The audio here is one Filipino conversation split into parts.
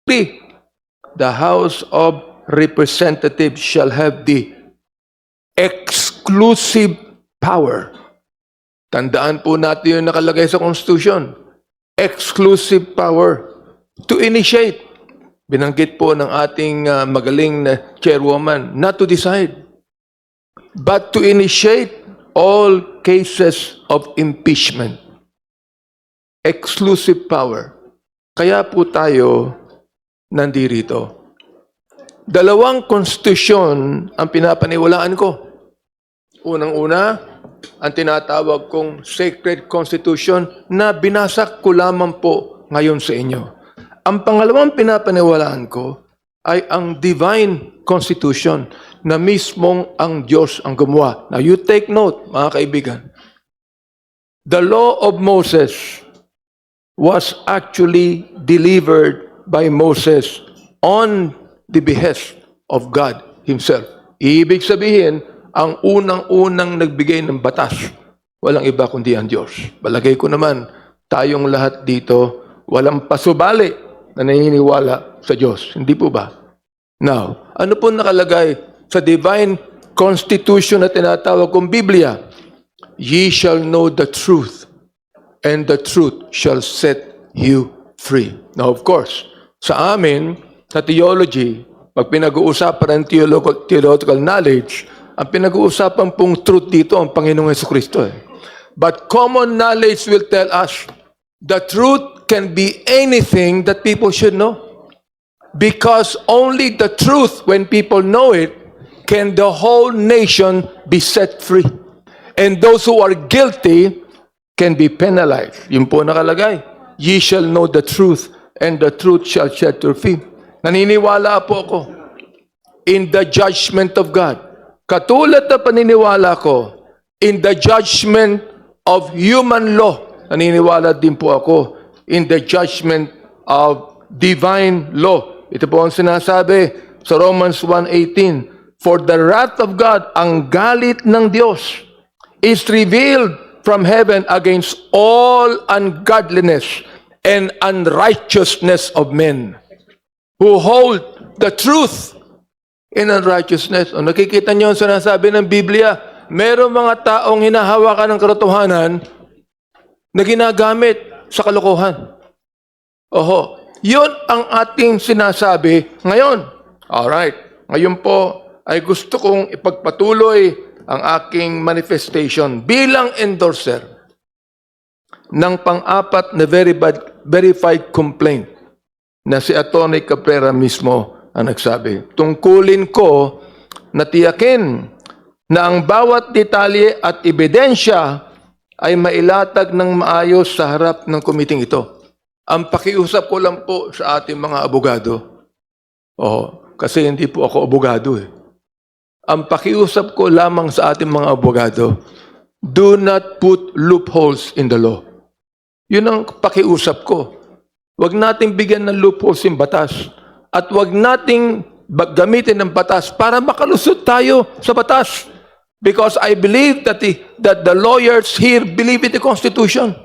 The House of Representatives shall have the exclusive power. Tandaan po natin yung nakalagay sa Constitution. Exclusive power to initiate. Binanggit po ng ating magaling na chairwoman, not to decide, but to initiate all cases of impeachment. Exclusive power. Kaya po tayo nandirito. Dalawang konstitusyon ang pinapaniwalaan ko. Unang-una, ang tinatawag kong Sacred Constitution na binasak ko lamang po ngayon sa inyo. Ang pangalawang pinapaniwalaan ko ay ang Divine Constitution na mismong ang Diyos ang gumawa. Now you take note, mga kaibigan. The law of Moses was actually delivered by Moses on the behest of God Himself. Ibig sabihin, ang unang-unang nagbigay ng batas, walang iba kundi ang Diyos. Balagay ko naman, tayong lahat dito, walang pasubali na naniniwala sa Diyos. Hindi po ba? Now, ano po nakalagay sa Divine Constitution na tinatawag kong Biblia? Ye shall know the truth, and the truth shall set you free. Now, of course, sa amin, sa theology, pag pinag-uusapan ng theological knowledge, ang pinag-uusapan pong truth dito ang Panginoong Jesucristo. But common knowledge will tell us the truth can be anything that people should know. Because only the truth, when people know it, can the whole nation be set free. And those who are guilty can be penalized. Yun po nakalagay. Ye shall know the truth, and the truth shall set you free. Naniniwala po ako in the judgment of God. Katulad na paniniwala ko in the judgment of human law. Naniniwala din po ako in the judgment of divine law. Ito po ang sinasabi sa Romans 1:18. For the wrath of God, ang galit ng Diyos, is revealed from heaven against all ungodliness and unrighteousness of men who hold the truth in unrighteousness. O nakikita niyo ang sinasabi ng Biblia, merong mga taong hinahawakan ng katotohanan na ginagamit sa kalokohan. Oho, yun ang ating sinasabi ngayon. Alright, ngayon po ay gusto kong ipagpatuloy ang aking manifestation bilang endorser ng pang-apat na verified complaint na si Atty. Cabrera mismo ang nagsabi. Tungkulin ko na tiyakin na ang bawat detalye at ebidensya ay mailatag ng maayos sa harap ng komiting ito. Ang pakiusap ko lang po sa ating mga abogado. Kasi hindi po ako abogado eh. Ang pakiusap ko lamang sa ating mga abogado, do not put loopholes in the law. Yun ang pakiusap ko. Huwag nating bigyan ng loopholes yung batas. At huwag nating gamitin ng batas para makalusot tayo sa batas. Because I believe that the lawyers here believe in the Constitution.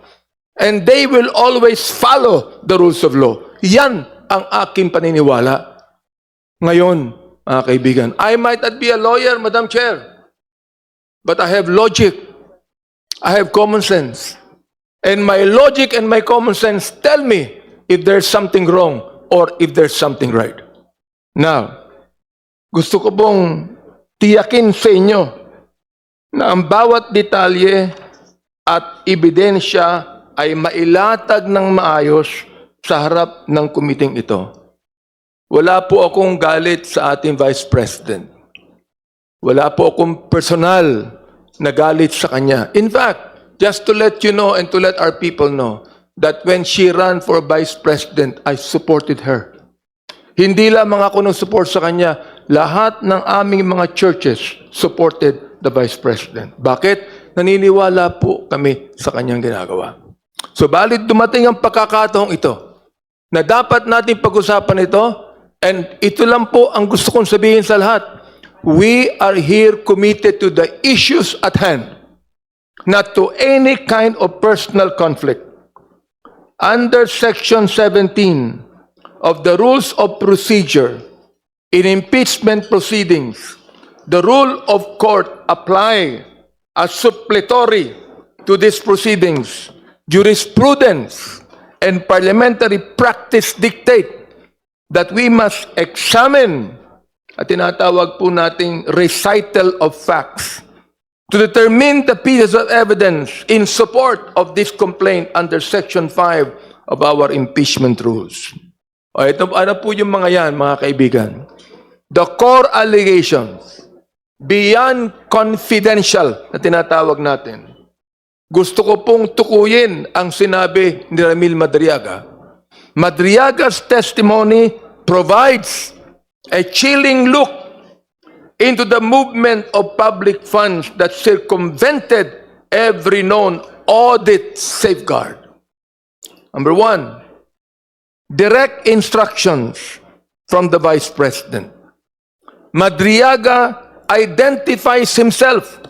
And they will always follow the rules of law. Yan ang aking paniniwala. Ngayon, mga kaibigan, I might not be a lawyer, Madam Chair, but I have logic. I have common sense. And my logic and my common sense tell me if there's something wrong or if there's something right. Now, gusto ko pong tiyakin sa inyo na ang bawat detalye at ebidensya ay mailatag ng maayos sa harap ng kumiting ito. Wala po akong galit sa ating Vice President. Wala po akong personal na galit sa kanya. In fact, just to let you know and to let our people know that when she ran for Vice President, I supported her. Hindi lamang ako nang support sa kanya, lahat ng aming mga churches supported the Vice President. Bakit? Naniniwala po kami sa kanyang ginagawa. So, balit dumating ang pagkakataong ito na dapat natin pag-usapan ito. And ito lang po ang gusto kong sabihin sa lahat. We are here committed to the issues at hand, not to any kind of personal conflict. Under Section 17 of the rules of procedure in impeachment proceedings, the rule of court apply as supplementary to these proceedings. Jurisprudence and parliamentary practice dictate that we must examine at tinatawag po nating recital of facts to determine the pieces of evidence in support of this complaint under Section 5 of our impeachment rules. O ito, ano po yung mga yan, mga kaibigan? The core allegations, beyond confidential na tinatawag natin. Gusto ko pong tukuyin ang sinabi ni Ramil Madriaga. Madriaga's testimony provides a chilling look into the movement of public funds that circumvented every known audit safeguard. Number one, direct instructions from the Vice President. Madriaga identifies himself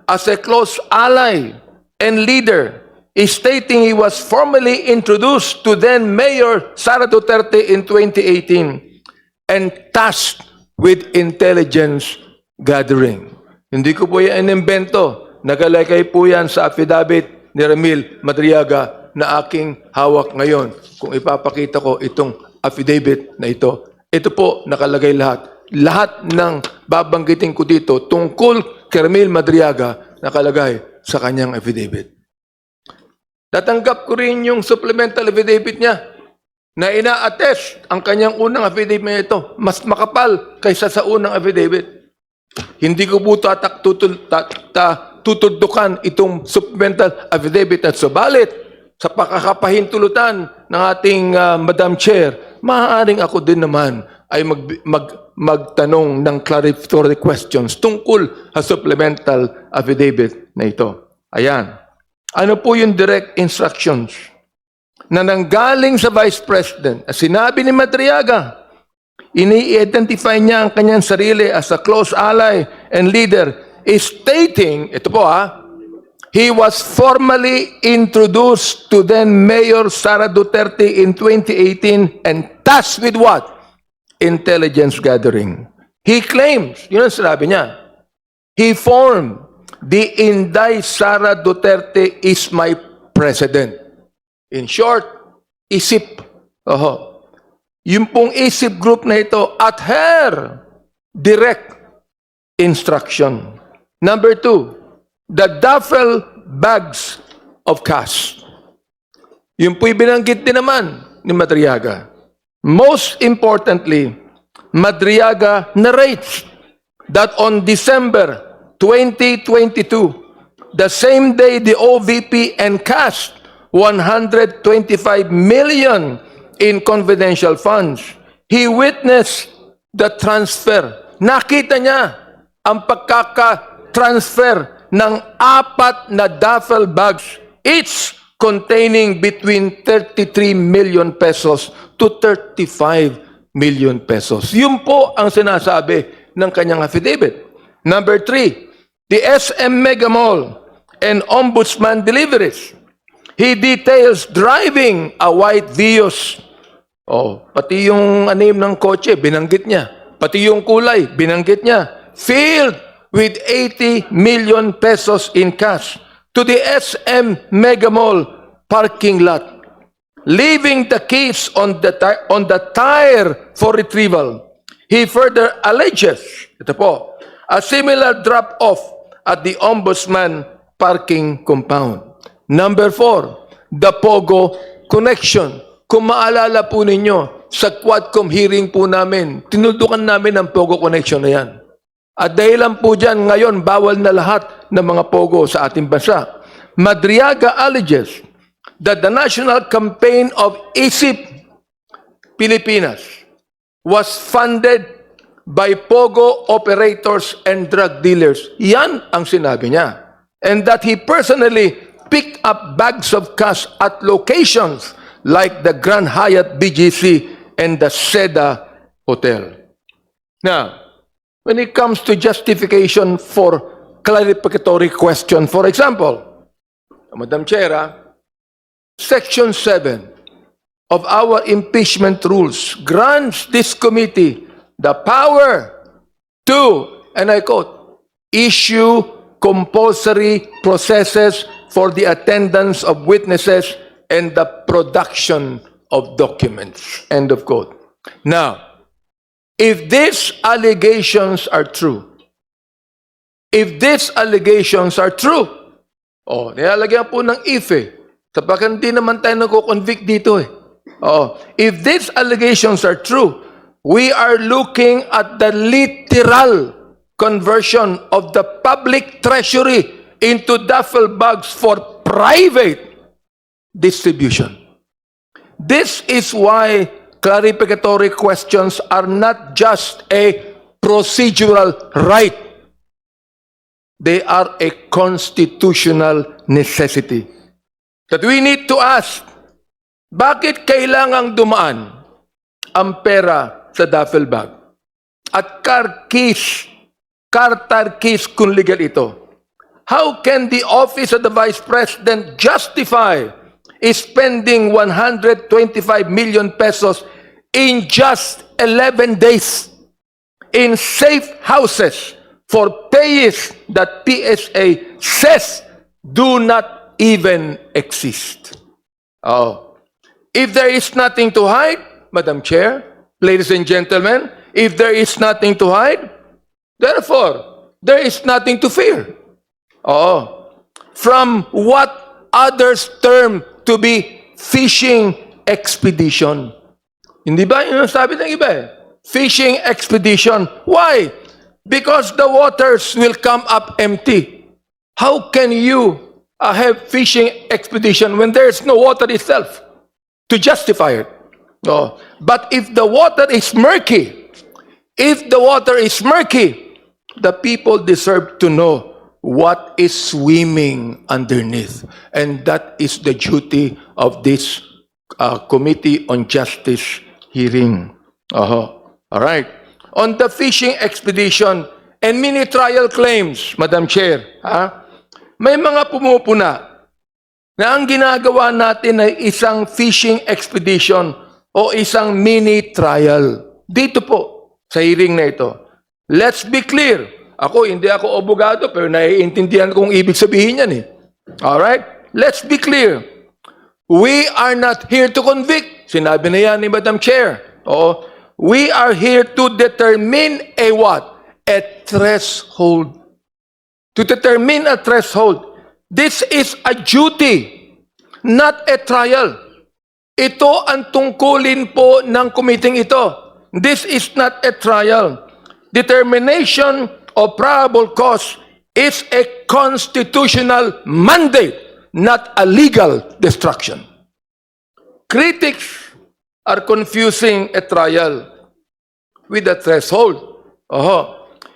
as a close ally and leader, stating he was formally introduced to then Mayor Sara Duterte in 2018 and tasked with intelligence gathering. Hindi ko po yan inimbento. Nagalagay po yan sa affidavit ni Ramil Madriaga na aking hawak ngayon. Kung ipapakita ko itong affidavit na ito, ito po nakalagay lahat. Lahat ng babanggitin ko dito tungkol kay Ramil Madriaga nakalagay sa kanyang affidavit. Tatanggap ko rin yung supplemental affidavit niya na ina-attest ang kanyang unang affidavit na ito. Mas makapal kaysa sa unang affidavit. Hindi ko po tutudukan itong supplemental affidavit at subalit sa pakakapahintulutan ng ating Madam Chair, maaaring ako din naman ay magtanong ng clarificatory questions tungkol sa supplemental affidavit na ito. Ayan. Ano po yung direct instructions na nanggaling sa Vice President? Sinabi ni Madriaga, ini-identify niya ang kanyang sarili as a close ally and leader, is stating, ito po he was formally introduced to then Mayor Sara Duterte in 2018 and tasked with what? Intelligence gathering. He claims, yun ang sinabi niya, he formed the Inday Sara Duterte is my president. In short, ISIP. Yung pong ISIP group na ito at her direct instruction. Number two, the duffel bags of cash. Yung po'y binanggit din naman ni Madriaga. Most importantly, Madriaga narrates that on December 2022, the same day the OVP encashed 125 million in confidential funds, he witnessed the transfer. Nakita niya ang pagkaka-transfer ng 4 na duffel bags, each containing between 33 million pesos to 35 million pesos. Yun po ang sinasabi ng kanyang affidavit. Number 3, the SM Mega Mall and Ombudsman deliveries. He details driving a white Vios. Pati yung name ng kotse, binanggit niya. Pati yung kulay, binanggit niya. Filled with 80 million pesos in cash to the SM Mega Mall parking lot, leaving the keys on the tire for retrieval. He further alleges, ito po, a similar drop-off at the Ombudsman parking compound. Number 4, the Pogo connection. Kung maalala po ninyo, sa Quadcom hearing po namin, tinuldukan namin ang Pogo connection na yan. At dahilan po dyan, ngayon, bawal na lahat ng mga Pogo sa ating bansa. Madriaga alleges that the national campaign of ISIP Pilipinas was funded by Pogo operators and drug dealers. Yan ang sinabi niya. And that he personally picked up bags of cash at locations like the Grand Hyatt BGC and the Seda Hotel. Now, when it comes to justification for clarificatory question, for example, Madam Chair, Section 7 of our impeachment rules grants this committee the power to, and I quote, issue compulsory processes for the attendance of witnesses and the production of documents. End of quote. Now, if these allegations are true, nilalagyan po ng if sapagkat hindi naman tayo nagko-convict dito if these allegations are true, we are looking at the literal conversion of the public treasury into duffel bags for private distribution. This is why clarificatory questions are not just a procedural right. They are a constitutional necessity. That we need to ask, bakit kailangang dumaan ang pera sa duffel bag? At car keys kung legal ito. How can the office of the Vice President justify spending 125 million pesos in just 11 days in safe houses for payers that PSA says do not even exist? If there is nothing to hide, Madam Chair, ladies and gentlemen, if there is nothing to hide, therefore, there is nothing to fear. From what others term to be fishing expedition. Hindi ba yun ang sabi ng iba Fishing expedition. Why? Because the waters will come up empty. How can you have fishing expedition when there is no water itself to justify it? But if the water is murky, the people deserve to know what is swimming underneath. And that is the duty of this Committee on Justice hearing. All right. On the fishing expedition and mini-trial claims, Madam Chair, may mga pumupuna na ang ginagawa natin ay isang fishing expedition o isang mini-trial. Dito po, sa hearing na ito. Let's be clear. Hindi ako abogado, pero naiintindihan kong ibig sabihin yan Alright? Let's be clear. We are not here to convict. Sinabi na yan ni Madam Chair. We are here to determine a what? A threshold. To determine a threshold. This is a duty, not a trial. Ito ang tungkulin po ng committee ito. This is not a trial. Determination of probable cause is a constitutional mandate, not a legal destruction. Critics are confusing a trial with a threshold.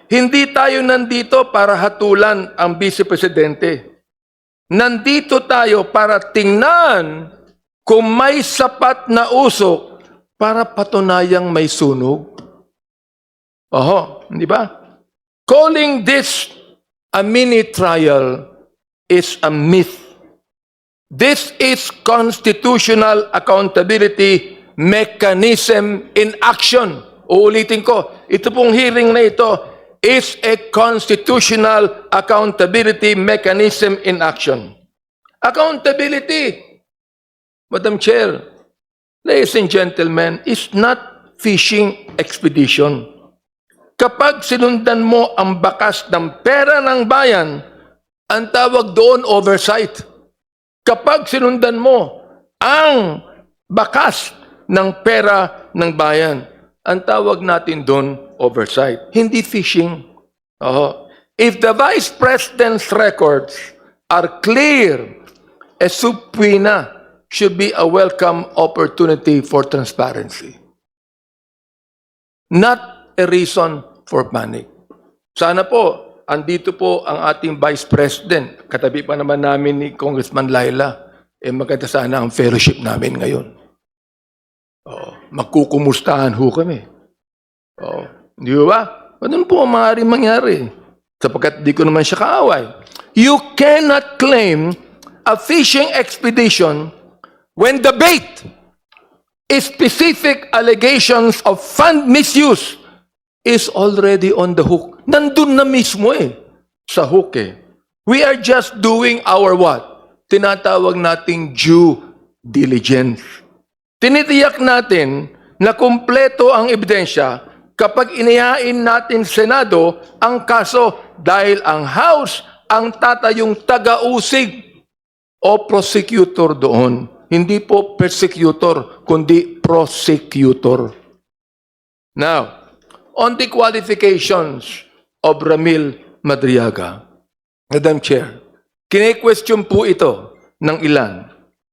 Hindi tayo nandito para hatulan ang Vice Presidente. Nandito tayo para tingnan kung may sapat na usok para patunayang may sunog. Di ba? Calling this a mini-trial is a myth. This is constitutional accountability mechanism in action. Uulitin ko, ito pong hearing na ito is a constitutional accountability mechanism in action. Accountability, Madam Chair, ladies and gentlemen, is not fishing expedition. Kapag sinundan mo ang bakas ng pera ng bayan, ang tawag doon oversight. Kapag sinundan mo ang bakas ng pera ng bayan, ang tawag natin doon oversight. Hindi fishing. If the Vice President's records are clear, a subpoena should be a welcome opportunity for transparency. Not a reason for panic. Sana po, andito po ang ating Vice President. Katabi pa naman namin ni Congressman Laila. Maganda sana ang fellowship namin ngayon. Magkukumustahan ho kami. Di ba? Ganun po ang maaaring mangyari. Sapagkat di ko naman siya kaaway. You cannot claim a fishing expedition when the bait specific allegations of fund misuse is already on the hook. Nandun na mismo sa hook We are just doing our what? Tinatawag nating due diligence. Tinitiyak natin na kumpleto ang ebidensya kapag inihain natin Senado ang kaso dahil ang House ang tatayong taga-usig o prosecutor doon. Hindi po persecutor, kundi prosecutor. Now, on the qualifications of Ramil Madriaga, Madam Chair, kine-question po ito ng ilan.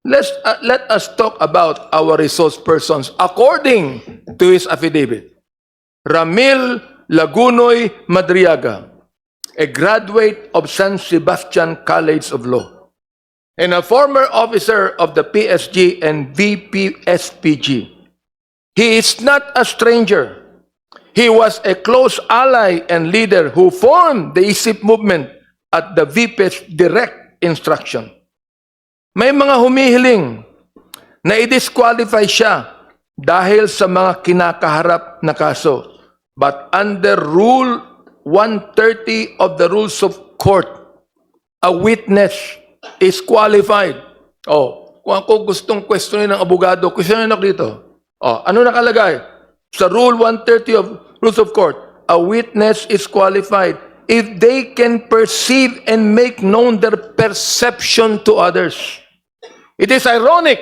Let us talk about our resource persons according to his affidavit. Ramil Lagunoy Madriaga, a graduate of San Sebastian College of Law, and a former officer of the PSG and VPSPG. He is not a stranger. He was a close ally and leader who formed the ISIP movement at the VP's direct instruction. May mga humihiling na i-disqualify siya dahil sa mga kinakaharap na kaso. But under Rule 130 of the Rules of Court, a witness is qualified. Kung ako gustong questionin ng abogado, questionin ako dito. Ano nakalagay? Sa Rule 130 of Rules of Court, a witness is qualified if they can perceive and make known their perception to others. It is ironic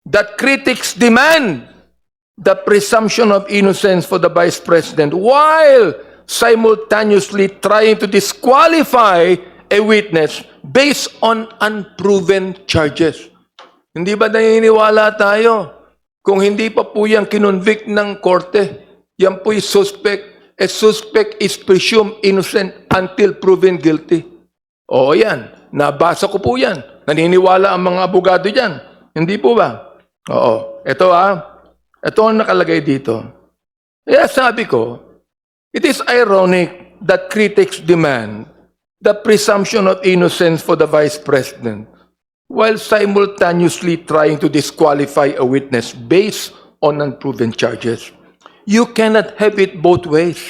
that critics demand the presumption of innocence for the Vice President while simultaneously trying to disqualify a witness based on unproven charges. Hindi ba naniniwala tayo? Kung hindi pa po yan kinonvict ng korte, yan po'y suspect. A suspect is presumed innocent until proven guilty. Yan. Nabasa ko po yan. Naniniwala ang mga abogado dyan. Hindi po ba? Ito Ito ang nakalagay dito. Kaya sabi ko, it is ironic that critics demand the presumption of innocence for the Vice President while simultaneously trying to disqualify a witness based on unproven charges. You cannot have it both ways.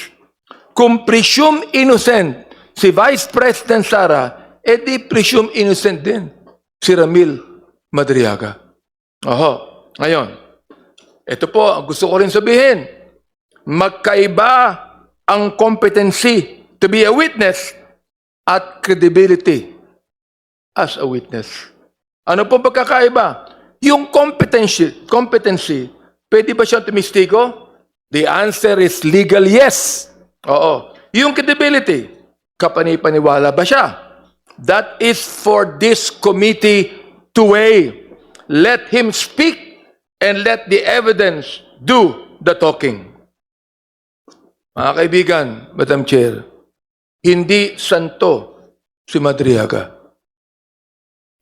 Kung presume innocent si Vice President Sara, di presume innocent din si Ramil Madriaga. Ngayon, ito po, gusto ko rin sabihin, magkaiba ang competency to be a witness at credibility as a witness. Ano po pagkakaiba? Yung competency, pwede ba siyang tumistigo? The answer is legal yes. Yung credibility, kapanipaniwala ba siya? That is for this committee to weigh. Let him speak and let the evidence do the talking. Mga kaibigan, Madam Chair, hindi santo si Madriaga.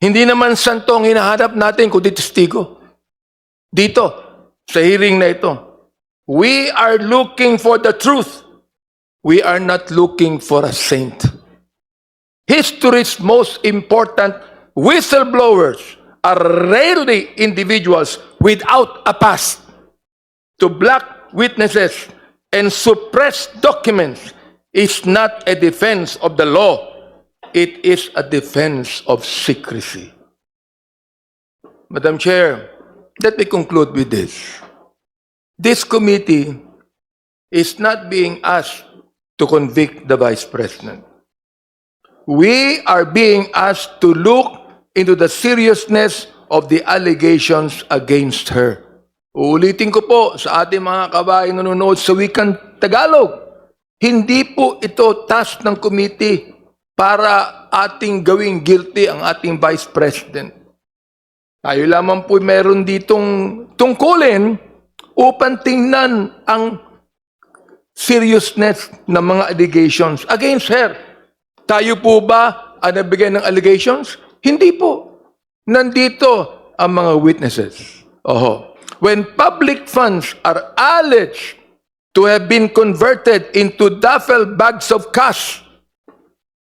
Hindi naman santo ang hinahanap natin kundi testigo. Dito, sa hearing na ito, we are looking for the truth. We are not looking for a saint. History's most important whistleblowers are rarely individuals without a past. To block witnesses and suppress documents is not a defense of the law. It is a defense of secrecy. Madam Chair, let me conclude with this. This committee is not being asked to convict the Vice President. We are being asked to look into the seriousness of the allegations against her. Uulitin ko po sa ating mga kabayan nanonood sa wikang Tagalog. Hindi po ito task ng committee para ating gawing guilty ang ating Vice President. Tayo lamang po meron ditong tungkulin upang tingnan ang seriousness ng mga allegations against her. Tayo po ba ang nabigay ng allegations? Hindi po. Nandito ang mga witnesses. When public funds are alleged to have been converted into duffel bags of cash,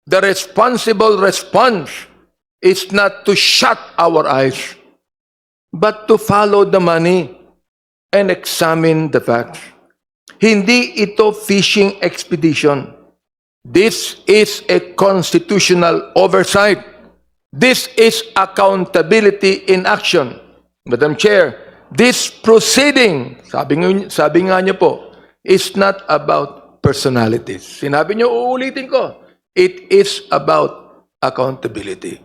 the responsible response is not to shut our eyes, but to follow the money and examine the facts. Hindi ito fishing expedition. This is a constitutional oversight. This is accountability in action. Madam Chair, this proceeding, sabi nga niyo po, is not about personalities. Sinabi niyo, uulitin ko, it is about accountability.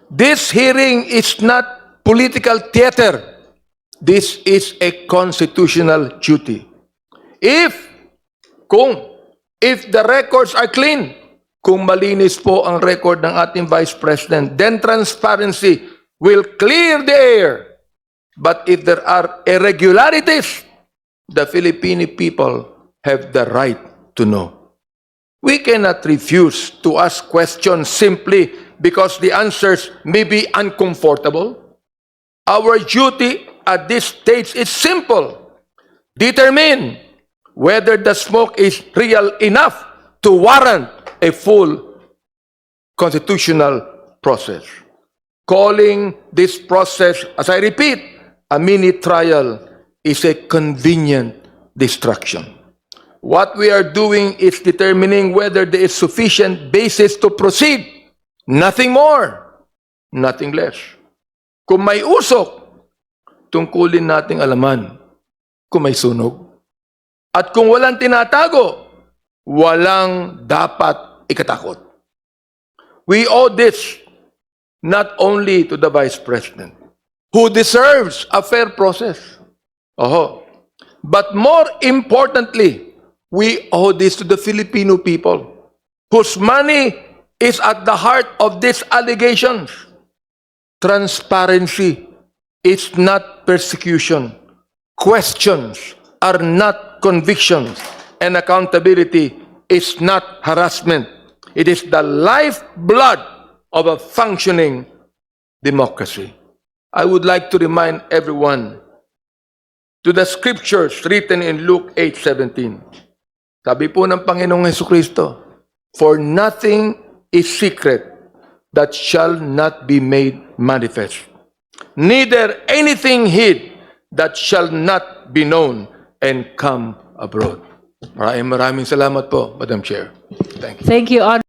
This hearing is not political theater. This is a constitutional duty. If the records are clean, kung malinis po ang record ng ating Vice President, then transparency will clear the air. But if there are irregularities, the Filipino people have the right to know. We cannot refuse to ask questions simply because the answers may be uncomfortable. Our duty at this stage is simple. Determine whether the smoke is real enough to warrant a full constitutional process. Calling this process, as I repeat, a mini trial is a convenient distraction. What we are doing is determining whether there is sufficient basis to proceed. Nothing more, nothing less. Kung may usok, tungkulin nating alaman kung may sunog. At kung walang tinatago, walang dapat ikatakot. We owe this not only to the Vice President, who deserves a fair process, but more importantly, we owe this to the Filipino people, whose money is at the heart of these allegations. Transparency is not persecution. Questions are not convictions, and accountability is not harassment. It is the lifeblood of a functioning democracy. I would like to remind everyone to the scriptures written in Luke 8:17. Sabi po ng Panginoong Jesucristo, "For nothing is secret that shall not be made manifest, neither anything hid that shall not be known and come abroad." Maraming salamat po, Madam Chair. Thank you. Thank you, Hon.